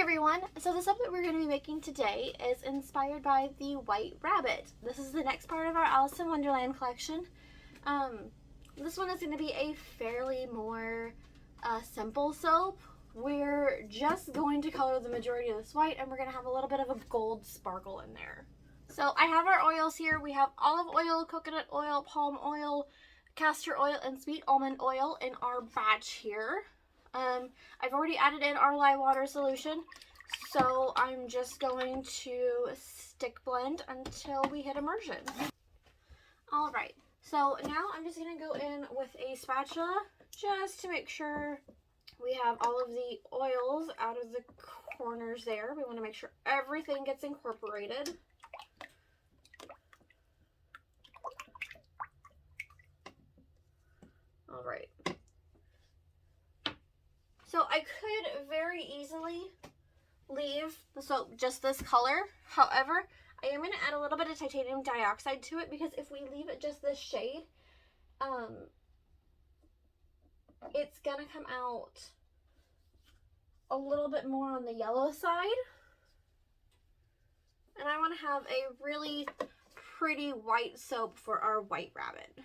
everyone! So the soap that we're going to be making today is inspired by the White Rabbit. This is the next part of our Alice in Wonderland collection. This one is going to be a fairly more simple soap. We're just going to color the majority of this white, and we're going to have a little bit of a gold sparkle in there. So I have our oils here. We have olive oil, coconut oil, palm oil, castor oil, and sweet almond oil in our batch here. I've already added in our lye water solution, so I'm just going to stick blend until we hit immersion. Alright, so now I'm just going to go in with a spatula just to make sure we have all of the oils out of the corners there. We want to make sure everything gets incorporated. Alright. So I could very easily leave the soap just this color. However, I am going to add a little bit of titanium dioxide to it because if we leave it just this shade, it's going to come out a little bit more on the yellow side. And I want to have a really pretty white soap for our White Rabbit.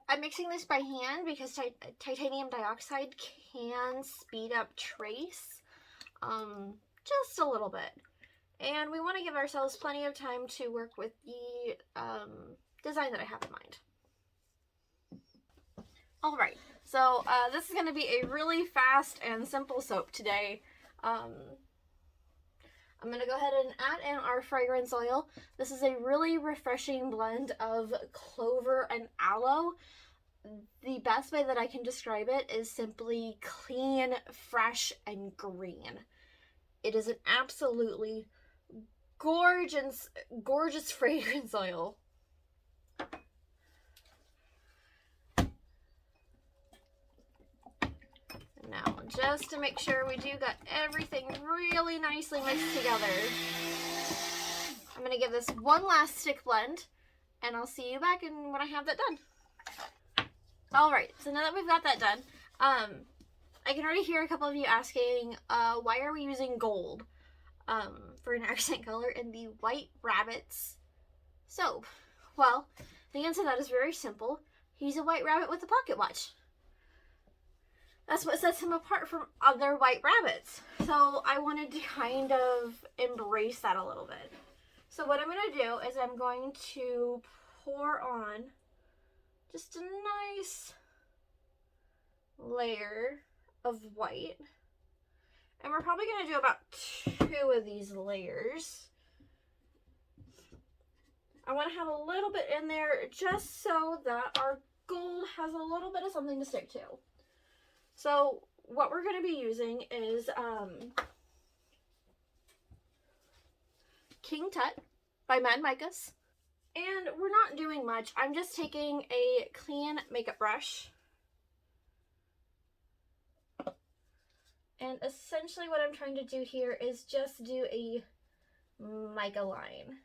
I'm mixing this by hand because titanium dioxide can speed up trace just a little bit. And we want to give ourselves plenty of time to work with the design that I have in mind. Alright, so this is going to be a really fast and simple soap today. I'm going to go ahead and add in our fragrance oil. This is a really refreshing blend of clover and aloe. The best way that I can describe it is simply clean, fresh, and green. It is an absolutely gorgeous fragrance oil. Now, just to make sure we do got everything really nicely mixed together, I'm going to give this one last stick blend, and I'll see you back when I have that done. Alright, so now that we've got that done, I can already hear a couple of you asking, why are we using gold for an accent color in the White Rabbit's soap? Well, the answer to that is very simple. He's a white rabbit with a pocket watch. That's what sets him apart from other white rabbits. So I wanted to kind of embrace that a little bit. So what I'm going to do is I'm going to pour on just a nice layer of white. And we're probably going to do about 2 of these layers. I want to have a little bit in there just so that our gold has a little bit of something to stick to. So what we're going to be using is King Tut by Mad Micahs. And we're not doing much. I'm just taking a clean makeup brush. And essentially what I'm trying to do here is just do a mica line.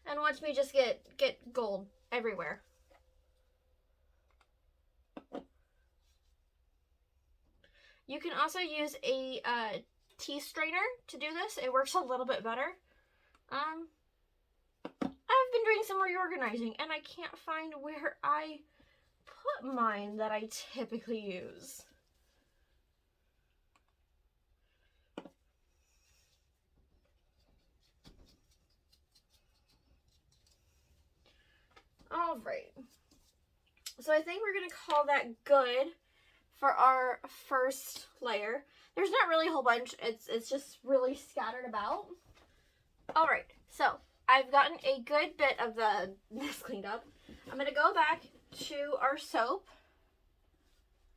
And watch me just get gold everywhere. You can also use a tea strainer to do this. It works a little bit better. I've been doing some reorganizing and I can't find where I put mine that I typically use. Alright, so I think we're going to call that good for our first layer. There's not really a whole bunch, it's just really scattered about. Alright, so I've gotten a good bit of the mess cleaned up. I'm going to go back to our soap.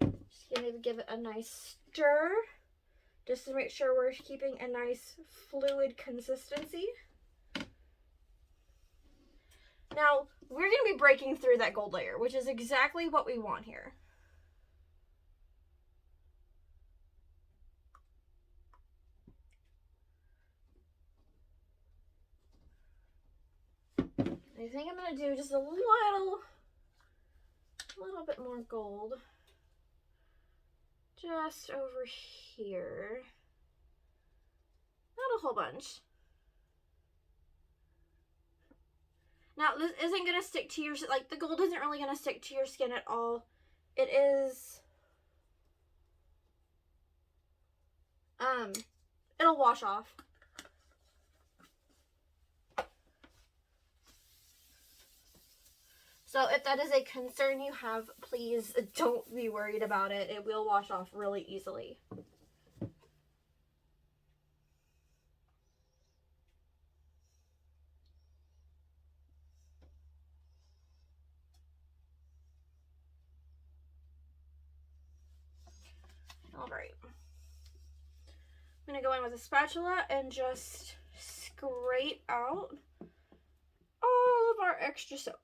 Just going to give it a nice stir, just to make sure we're keeping a nice fluid consistency. Now, we're going to be breaking through that gold layer, which is exactly what we want here. I think I'm going to do just a little bit more gold. Just over here. Not a whole bunch. Now, this isn't going to stick to your, like, the gold isn't really going to stick to your skin at all. It is, it'll wash off. So if that is a concern you have, please don't be worried about it. It will wash off really easily. Alright. I'm going to go in with a spatula and just scrape out all of our extra soap.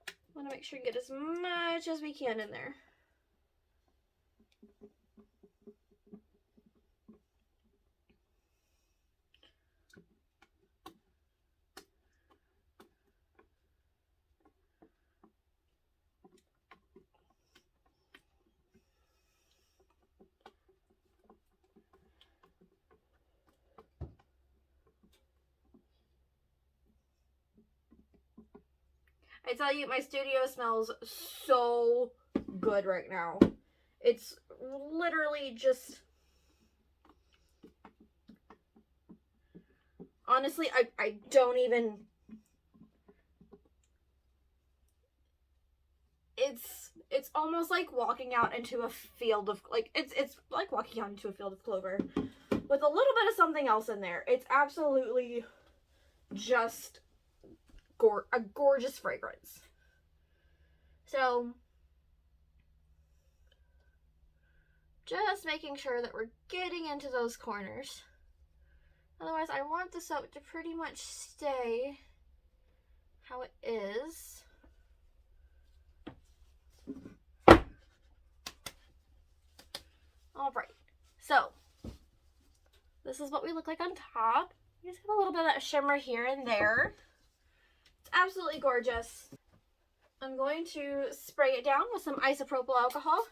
I want to make sure we get as much as we can in there. I tell you, my studio smells so good right now. It's literally just... Honestly, I don't even... It's almost like walking out into a field of... Like, it's like walking out into a field of clover with a little bit of something else in there. It's absolutely just... a gorgeous fragrance. So, just making sure that we're getting into those corners. Otherwise, I want the soap to pretty much stay how it is. Alright, so this is what we look like on top. You just have a little bit of that shimmer here and there. It's absolutely gorgeous. I'm going to spray it down with some isopropyl alcohol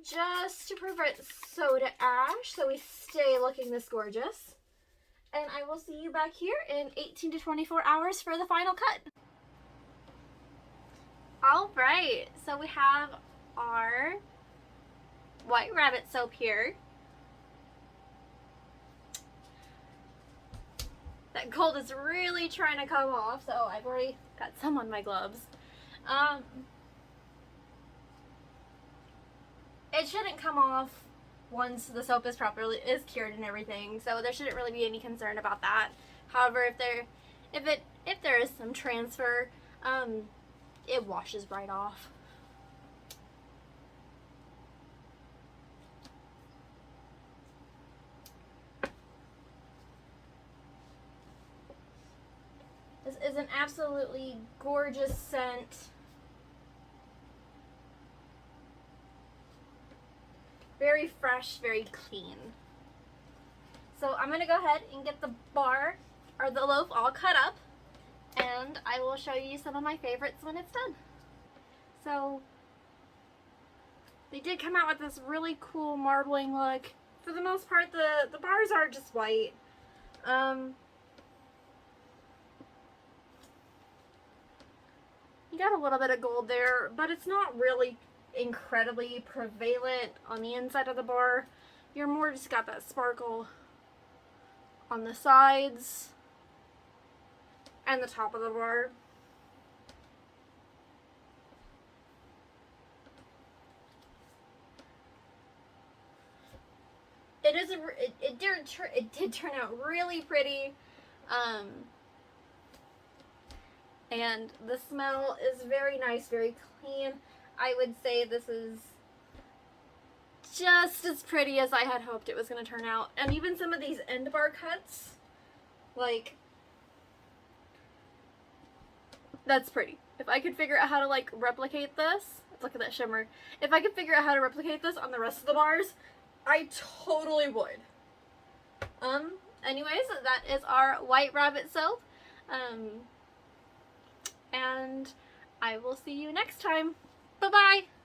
just to prevent soda ash so we stay looking this gorgeous. And I will see you back here in 18 to 24 hours for the final cut. Alright, so we have our White Rabbit soap here. That gold is really trying to come off, so I've already got some on my gloves. It shouldn't come off once the soap is cured and everything, so there shouldn't really be any concern about that. However, if there is some transfer, it washes right off. This is an absolutely gorgeous scent. Very fresh, very clean. So I'm going to go ahead and get the bar, or the loaf, all cut up, and I will show you some of my favorites when it's done. So they did come out with this really cool marbling look. For the most part, the bars are just white. You got a little bit of gold there, but it's not really incredibly prevalent on the inside of the bar. You're more just got that sparkle on the sides and the top of the bar. It did turn out really pretty. And the smell is very nice, very clean. I would say this is just as pretty as I had hoped it was going to turn out. And even some of these end bar cuts, like, that's pretty. If I could figure out how to, like, replicate this, look at that shimmer. If I could figure out how to replicate this on the rest of the bars, I totally would. Anyways, that is our White Rabbit soap. And I will see you next time. Bye-bye!